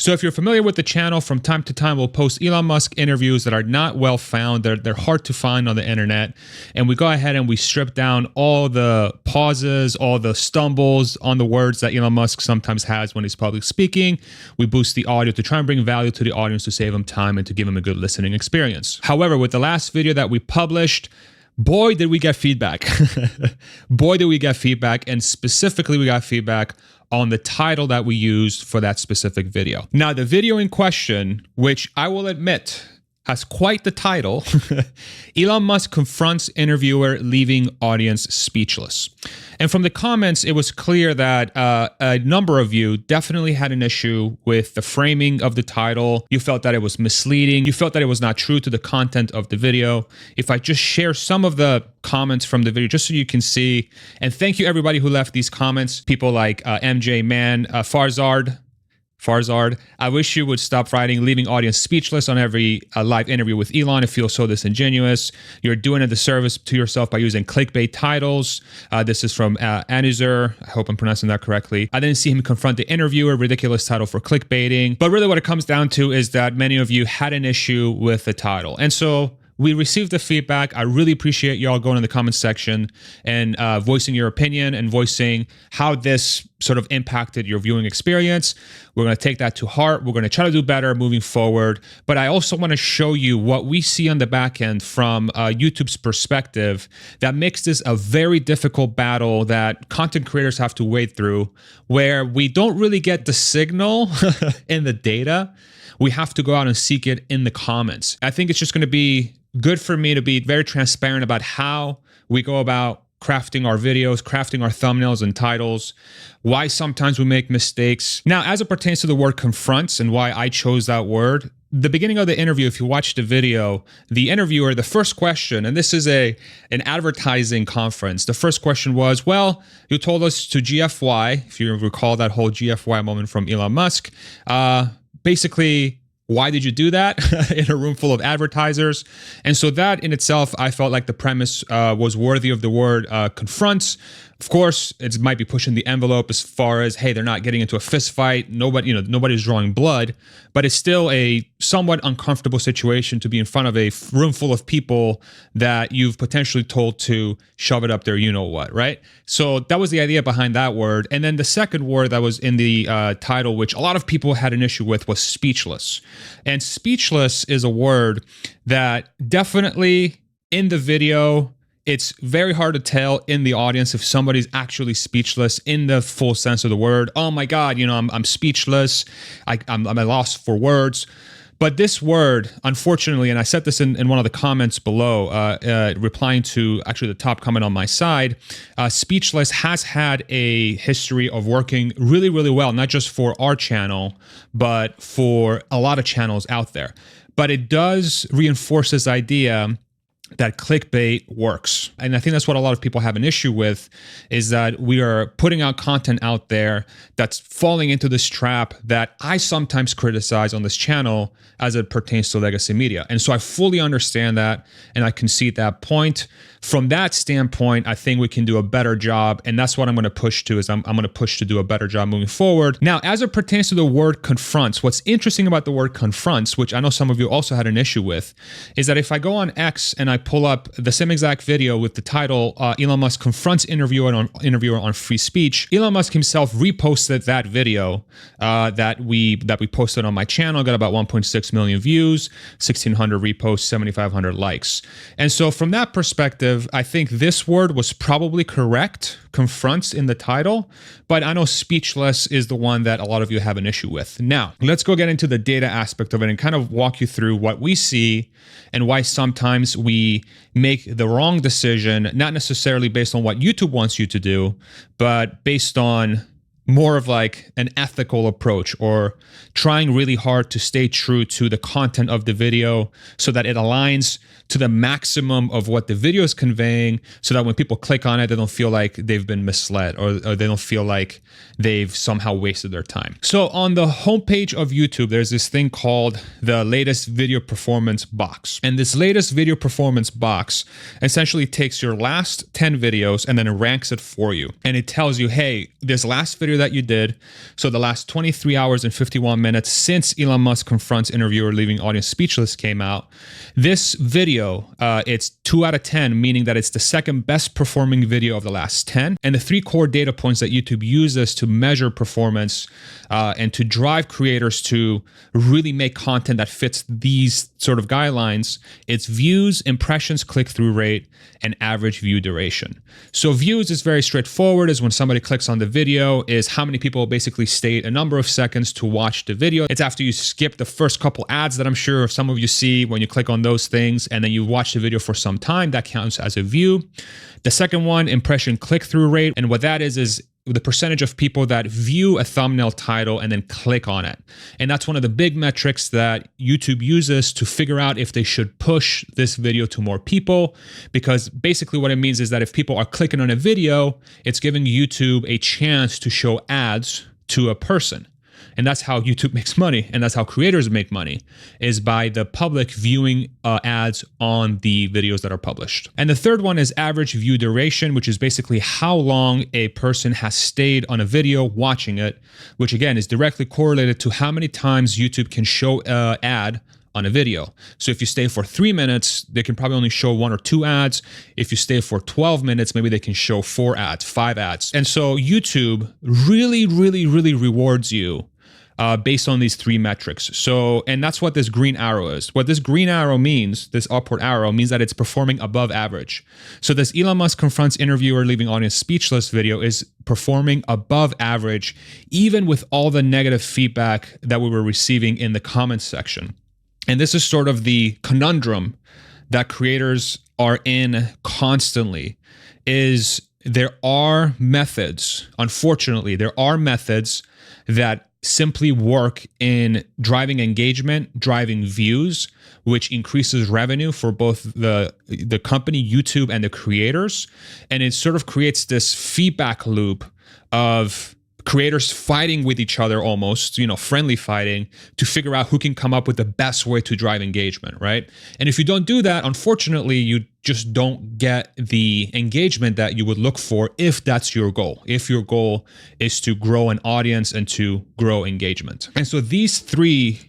So if you're familiar with the channel, from time to time we'll post Elon Musk interviews that are not well found. They're hard to find on the internet. And we go ahead and we strip down all the pauses, all the stumbles on the words that Elon Musk sometimes has when he's public speaking. We boost the audio to try and bring value to the audience, to save them time and to give them a good listening experience. However, with the last video that we published, boy, did we get feedback. Boy, did we get feedback. And specifically, we got feedback on the title that we used for that specific video. Now, the video in question, which I will admit has quite the title, Elon Musk confronts interviewer, leaving audience speechless. And from the comments, it was clear that a number of you definitely had an issue with the framing of the title. You felt that it was misleading. You felt that it was not true to the content of the video. If I just share some of the comments from the video, just so you can see, and thank you everybody who left these comments. People like MJ Man, Farzad, I wish you would stop writing, leaving audience speechless on every live interview with Elon. It feels so disingenuous. You're doing a disservice to yourself by using clickbait titles. This is from Anizer. I hope I'm pronouncing that correctly. I didn't see him confront the interviewer, ridiculous title for clickbaiting. But really what it comes down to is that many of you had an issue with the title. And so we received the feedback. I really appreciate y'all going in the comments section and voicing your opinion and voicing how this sort of impacted your viewing experience. We're going to take that to heart. We're going to try to do better moving forward. But I also want to show you what we see on the back end from YouTube's perspective that makes this a very difficult battle that content creators have to wade through, where we don't really get the signal in the data. We have to go out and seek it in the comments. I think it's just going to be good for me to be very transparent about how we go about crafting our videos, crafting our thumbnails and titles, why sometimes we make mistakes. Now, as it pertains to the word confronts and why I chose that word, the beginning of the interview, if you watch the video, the interviewer, the first question, and this is an advertising conference, the first question was, well, you told us to GFY, if you recall that whole GFY moment from Elon Musk, basically, why did you do that in a room full of advertisers? And so that in itself, I felt like the premise was worthy of the word confronts. Of course, it might be pushing the envelope as far as, hey, they're not getting into a fist fight. Nobody's drawing blood, but it's still a somewhat uncomfortable situation to be in front of a room full of people that you've potentially told to shove it up there, you know what, right? So that was the idea behind that word. And then the second word that was in the title, which a lot of people had an issue with, was speechless. And speechless is a word that definitely in the video, it's very hard to tell in the audience if somebody's actually speechless in the full sense of the word. Oh my God, I'm speechless. I'm at a loss for words. But this word, unfortunately, and I said this in one of the comments below, replying to actually the top comment on my side, speechless has had a history of working really, really well, not just for our channel, but for a lot of channels out there. But it does reinforce this idea that clickbait works. And I think that's what a lot of people have an issue with, is that we are putting out content out there that's falling into this trap that I sometimes criticize on this channel as it pertains to legacy media. And so I fully understand that, and I concede that point. From that standpoint, I think we can do a better job, and that's what I'm going to push to, is I'm going to push to do a better job moving forward. Now, as it pertains to the word confronts, what's interesting about the word confronts, which I know some of you also had an issue with, is that if I go on X and I pull up the same exact video with the title, Elon Musk confronts interviewer on free speech, Elon Musk himself reposted that video that we posted on my channel, got about 1.6 million views, 1,600 reposts, 7,500 likes. And so from that perspective, I think this word was probably correct, confronts in the title, but I know speechless is the one that a lot of you have an issue with. Now, let's go get into the data aspect of it and kind of walk you through what we see and why sometimes we make the wrong decision, not necessarily based on what YouTube wants you to do, but based on more of like an ethical approach, or trying really hard to stay true to the content of the video so that it aligns to the maximum of what the video is conveying, so that when people click on it, they don't feel like they've been misled, or they don't feel like they've somehow wasted their time. So on the homepage of YouTube, there's this thing called the latest video performance box. And this latest video performance box essentially takes your last 10 videos and then it ranks it for you. And it tells you, hey, this last video video that you did. So the last 23 hours and 51 minutes since Elon Musk confronts interviewer leaving audience speechless came out. This video, it's 2 out of 10, meaning that it's the second best performing video of the last 10. And the 3 core data points that YouTube uses to measure performance and to drive creators to really make content that fits these sort of guidelines, it's views, impressions, click-through rate, and average view duration. So views is very straightforward, is when somebody clicks on the video, is how many people basically stayed a number of seconds to watch the video. It's after you skip the first couple ads that I'm sure some of you see when you click on those things, and then you watch the video for some time, that counts as a view. The second one, impression click-through rate, and what that is the percentage of people that view a thumbnail title and then click on it. And that's one of the big metrics that YouTube uses to figure out if they should push this video to more people, because basically what it means is that if people are clicking on a video, it's giving YouTube a chance to show ads to a person. And that's how YouTube makes money, and that's how creators make money, is by the public viewing ads on the videos that are published. And the third one is average view duration, which is basically how long a person has stayed on a video watching it, which again is directly correlated to how many times YouTube can show an ad on a video. So if you stay for 3 minutes, they can probably only show 1 or 2 ads. If you stay for 12 minutes, maybe they can show 4 ads, 5 ads. And so YouTube really rewards you based on these 3 metrics. So, and that's what this green arrow is. What this green arrow means, this upward arrow, means that it's performing above average. So this Elon Musk confronts interviewer leaving audience speechless video is performing above average, even with all the negative feedback that we were receiving in the comments section. And this is sort of the conundrum that creators are in constantly, is there are methods, unfortunately, there are methods that simply work in driving engagement, driving views, which increases revenue for both the company, YouTube, and the creators. And it sort of creates this feedback loop of creators fighting with each other, almost, friendly fighting, to figure out who can come up with the best way to drive engagement, right? And if you don't do that, unfortunately, you just don't get the engagement that you would look for if that's your goal, if your goal is to grow an audience and to grow engagement. And so these 3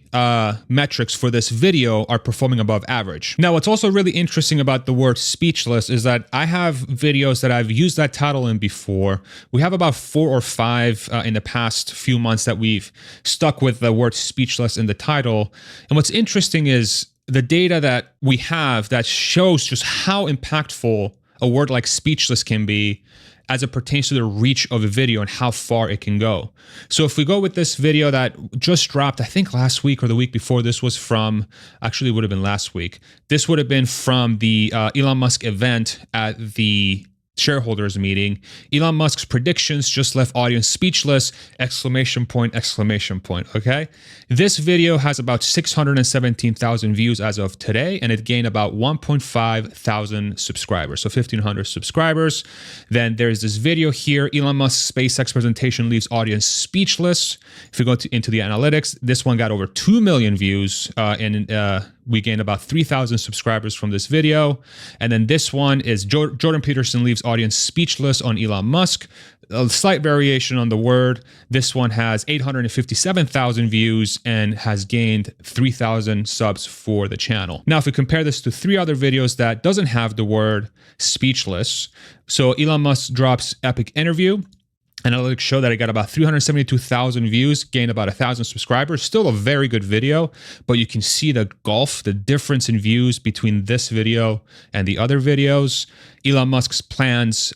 metrics for this video are performing above average. Now, what's also really interesting about the word speechless is that I have videos that I've used that title in before. We have about 4 or 5 in the past few months that we've stuck with the word speechless in the title. And what's interesting is the data that we have that shows just how impactful a word like speechless can be as it pertains to the reach of a video and how far it can go. So if we go with this video that just dropped, I think last week or the week before, this was from, actually it would have been last week. This would have been from the Elon Musk event at the shareholders meeting. Elon Musk's predictions just left audience speechless, exclamation point, okay? This video has about 617,000 views as of today, and it gained about 1.5 thousand subscribers, so 1,500 subscribers. Then there's this video here, Elon Musk's SpaceX presentation leaves audience speechless. If you go into the analytics, this one got over 2 million views, and we gained about 3,000 subscribers from this video. And then this one is Jordan Peterson leaves audience speechless on Elon Musk. A slight variation on the word. This one has 857,000 views and has gained 3,000 subs for the channel. Now, if we compare this to 3 other videos that doesn't have the word speechless, so Elon Musk drops epic interview. Analytics show that it got about 372,000 views, gained about 1,000 subscribers. Still a very good video, but you can see the gulf, the difference in views between this video and the other videos. Elon Musk's plans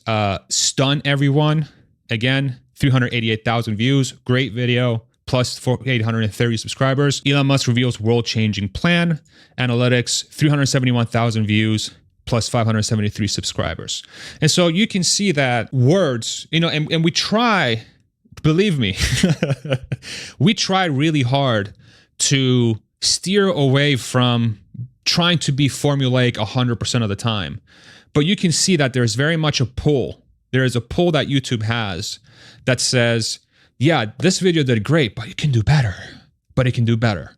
stun everyone. Again, 388,000 views, great video, plus 830 subscribers. Elon Musk reveals world-changing plan. Analytics, 371,000 views, plus 573 subscribers. And so you can see that words, and we try, believe me, we try really hard to steer away from trying to be formulaic 100% of the time. But you can see that there's very much a pull. There is a pull that YouTube has that says, yeah, this video did great, but it can do better. But it can do better.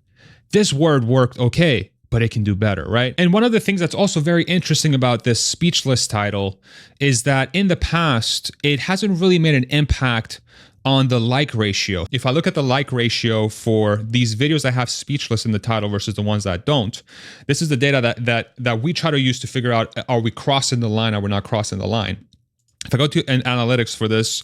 This word worked okay, but it can do better, right? And one of the things that's also very interesting about this speechless title is that in the past, it hasn't really made an impact on the like ratio. If I look at the like ratio for these videos that have speechless in the title versus the ones that don't, this is the data that we try to use to figure out, are we crossing the line, are we not crossing the line? If I go to an analytics for this,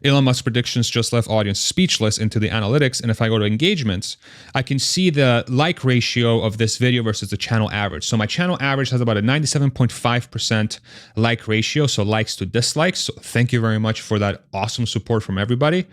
Elon Musk predictions just left audience speechless into the analytics. And if I go to engagements, I can see the like ratio of this video versus the channel average. So my channel average has about a 97.5% like ratio, so likes to dislikes. So thank you very much for that awesome support from everybody.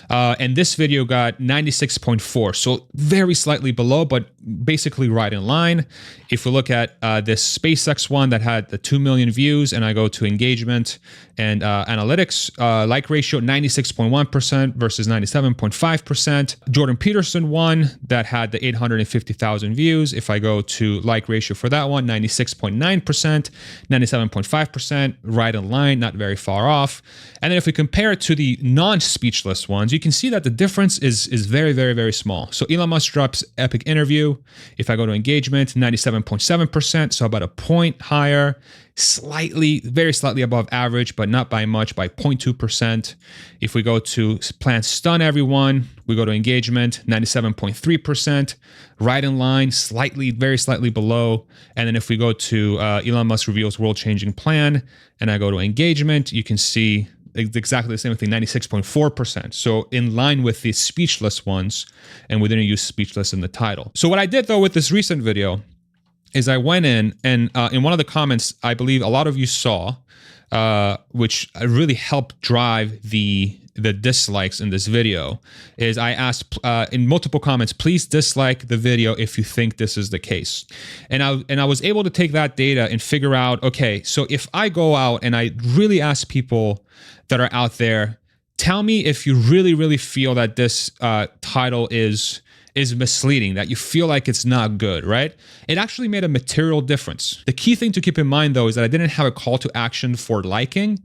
And this video got 96.4, so very slightly below, but basically right in line. If we look at this SpaceX one that had the 2 million views, and I go to engagement and analytics, like ratio 96.1% versus 97.5%. Jordan Peterson one that had the 850,000 views. If I go to like ratio for that one, 96.9%, 97.5%, right in line, not very far off. And then if we compare it to the non-speechless ones, you can see that the difference is very, very, very small. So Elon Musk drops epic interview. If I go to engagement, 97.7%, so about a point higher. Slightly, very slightly above average, but not by much, by 0.2%. If we go to plan stun everyone, we go to engagement, 97.3%, right in line, slightly, very slightly below. And then if we go to Elon Musk reveals world-changing plan, and I go to engagement, you can see exactly the same thing, 96.4%. So in line with the speechless ones, and we didn't use speechless in the title. So what I did though with this recent video is I went in and in one of the comments, I believe a lot of you saw, which really helped drive the dislikes in this video, is I asked in multiple comments, please dislike the video if you think this is the case. And I was able to take that data and figure out, okay, so if I go out and I really ask people that are out there, tell me if you really, really feel that this title is misleading, that you feel like it's not good, right? It actually made a material difference. The key thing to keep in mind though is that I didn't have a call to action for liking,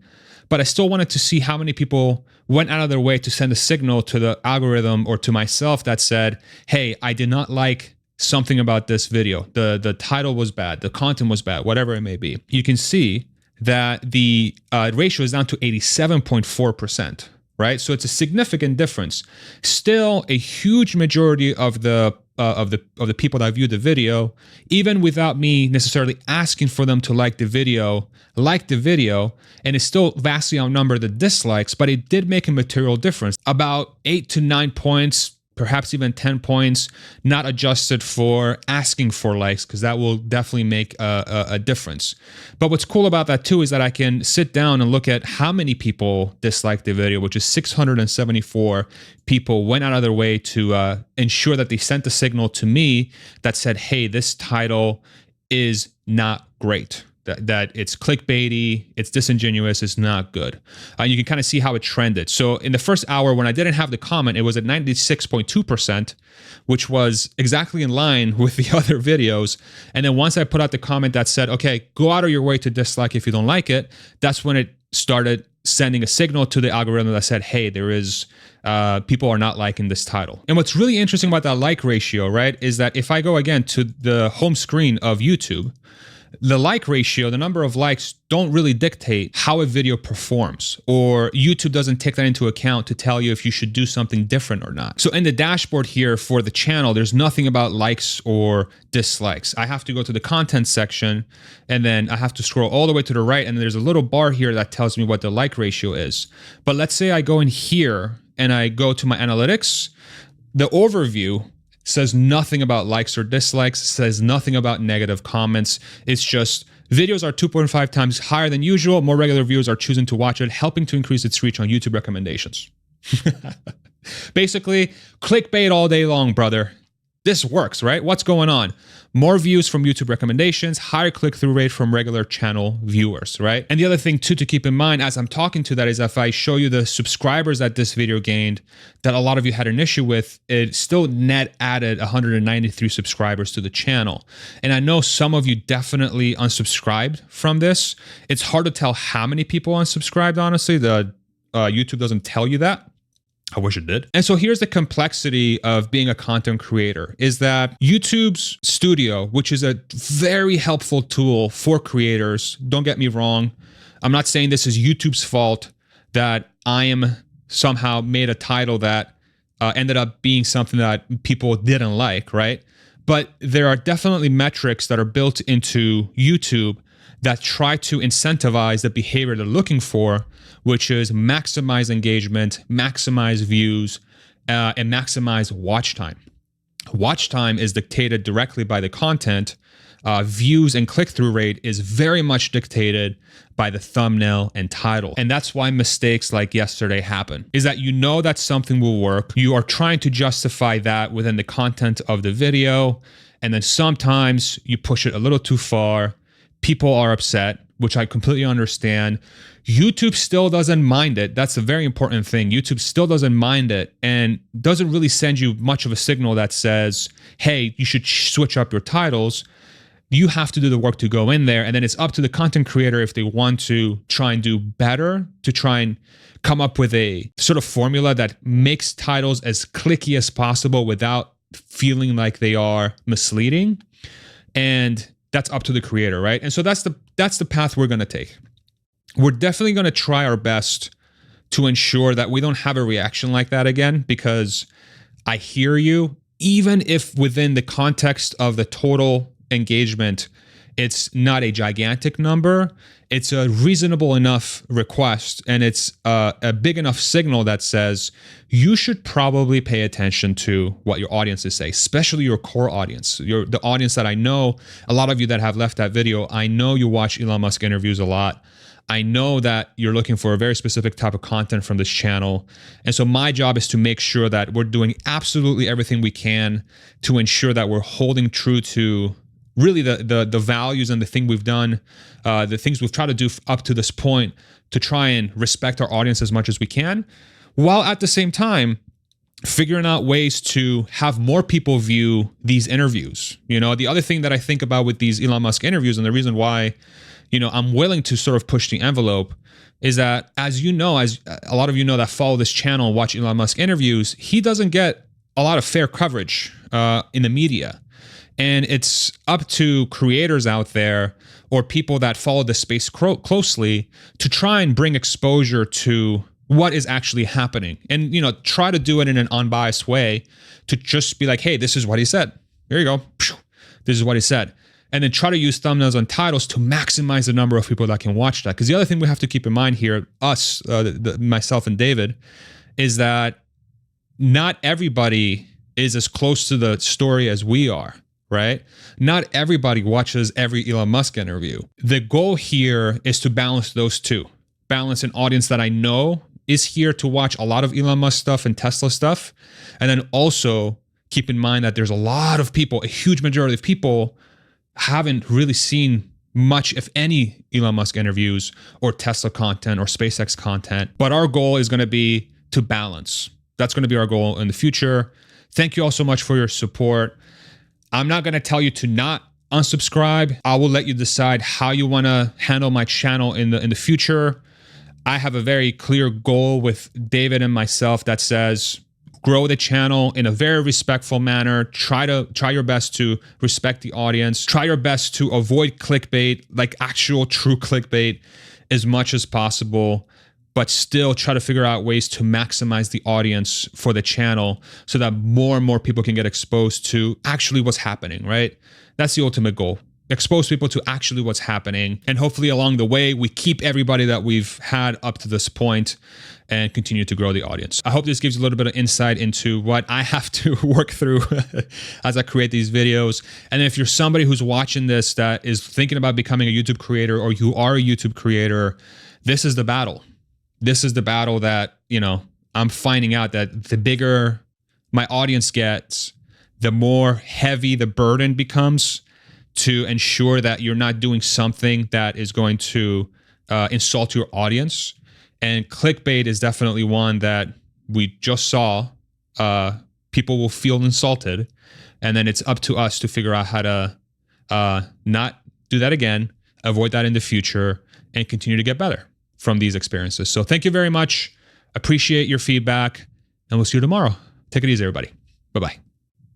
but I still wanted to see how many people went out of their way to send a signal to the algorithm or to myself that said, hey, I did not like something about this video. The title was bad, the content was bad, whatever it may be. You can see that the ratio is down to 87.4%. Right? So it's a significant difference. Still, a huge majority of the people that viewed the video, even without me necessarily asking for them to like the video, and it still vastly outnumbered the dislikes, but it did make a material difference. About 8 to 9 points, perhaps even 10 points, not adjusted for asking for likes, because that will definitely make a difference. But what's cool about that too is that I can sit down and look at how many people disliked the video, which is 674 people went out of their way to ensure that they sent a signal to me that said, hey, this title is not great. That it's clickbaity, it's disingenuous, it's not good. You can kind of see how it trended. So in the first hour, when I didn't have the comment, it was at 96.2%, which was exactly in line with the other videos. And then once I put out the comment that said, okay, go out of your way to dislike if you don't like it, that's when it started sending a signal to the algorithm that said, hey, there is people are not liking this title. And what's really interesting about that like ratio, right, is that if I go again to the home screen of YouTube, the like ratio, the number of likes, don't really dictate how a video performs, or YouTube doesn't take that into account to tell you if you should do something different or not. So in the dashboard here for the channel, there's nothing about likes or dislikes. I have to go to the content section, and then I have to scroll all the way to the right, and there's a little bar here that tells me what the like ratio is. But let's say I go in here and I go to my analytics, the overview says nothing about likes or dislikes, says nothing about negative comments. It's just videos are 2.5 times higher than usual. More regular viewers are choosing to watch it, helping to increase its reach on YouTube recommendations. Basically, clickbait all day long, brother. This works, right? What's going on? More views from YouTube recommendations, higher click-through rate from regular channel viewers, right? And the other thing too to keep in mind as I'm talking to that is if I show you the subscribers that this video gained that a lot of you had an issue with, it still net added 193 subscribers to the channel. And I know some of you definitely unsubscribed from this. It's hard to tell how many people unsubscribed, honestly. The YouTube doesn't tell you that. I wish it did. And so here's the complexity of being a content creator, is that YouTube's Studio, which is a very helpful tool for creators, don't get me wrong, I'm not saying this is YouTube's fault that I am somehow made a title that ended up being something that people didn't like, right? But there are definitely metrics that are built into YouTube that try to incentivize the behavior they're looking for, which is maximize engagement, maximize views, and maximize watch time. Watch time is dictated directly by the content. Views and click-through rate is very much dictated by the thumbnail and title. And that's why mistakes like yesterday happen, is that you know that something will work. You are trying to justify that within the content of the video. And then sometimes you push it a little too far. People are upset, which I completely understand. YouTube still doesn't mind it. That's a very important thing. YouTube still doesn't mind it and doesn't really send you much of a signal that says, hey, you should switch up your titles. You have to do the work to go in there. And then it's up to the content creator if they want to try and do better, to try and come up with a sort of formula that makes titles as clicky as possible without feeling like they are misleading. And that's up to the creator, right? And so that's the path we're going to take. We're definitely going to try our best to ensure that we don't have a reaction like that again, because I hear you, even if within the context of the total engagement, it's not a gigantic number, it's a reasonable enough request, and it's a big enough signal that says you should probably pay attention to what your audiences say, especially your core audience, the audience that I know, a lot of you that have left that video, I know you watch Elon Musk interviews a lot. I know that you're looking for a very specific type of content from this channel. And so my job is to make sure that we're doing absolutely everything we can to ensure that we're holding true to really the values and the thing we've done, the things we've tried to do up to this point to try and respect our audience as much as we can, while at the same time figuring out ways to have more people view these interviews. You know, the other thing that I think about with these Elon Musk interviews, and the reason why, you know, I'm willing to sort of push the envelope, is that, as you know, as a lot of you know that follow this channel and watch Elon Musk interviews, he doesn't get a lot of fair coverage in the media. And it's up to creators out there or people that follow the space closely to try and bring exposure to what is actually happening. And, you know, try to do it in an unbiased way, to just be like, hey, this is what he said. Here you go. This is what he said. And then try to use thumbnails and titles to maximize the number of people that can watch that. Because the other thing we have to keep in mind here, us, myself and David, is that not everybody is as close to the story as we are, right? Not everybody watches every Elon Musk interview. The goal here is to balance those two. Balance an audience that I know is here to watch a lot of Elon Musk stuff and Tesla stuff. And then also keep in mind that there's a lot of people, a huge majority of people, haven't really seen much, if any, Elon Musk interviews or Tesla content or SpaceX content. But our goal is going to be to balance. That's going to be our goal in the future. Thank you all so much for your support. I'm not going to tell you to not unsubscribe. I will let you decide how you want to handle my channel in the future. I have a very clear goal with David and myself that says, grow the channel in a very respectful manner. Try your best to respect the audience. Try your best to avoid clickbait, like actual true clickbait, as much as possible, but still try to figure out ways to maximize the audience for the channel so that more and more people can get exposed to actually what's happening, right? That's the ultimate goal. Expose people to actually what's happening. And hopefully along the way, we keep everybody that we've had up to this point and continue to grow the audience. I hope this gives you a little bit of insight into what I have to work through as I create these videos. And if you're somebody who's watching this that is thinking about becoming a YouTube creator, or you are a YouTube creator, this is the battle. This is the battle that, you know, I'm finding out that the bigger my audience gets, the more heavy the burden becomes to ensure that you're not doing something that is going to insult your audience. And clickbait is definitely one that we just saw. People will feel insulted. And then it's up to us to figure out how to not do that again, avoid that in the future, and continue to get better from these experiences. So thank you very much. Appreciate your feedback, and we'll see you tomorrow. Take it easy, everybody. Bye-bye.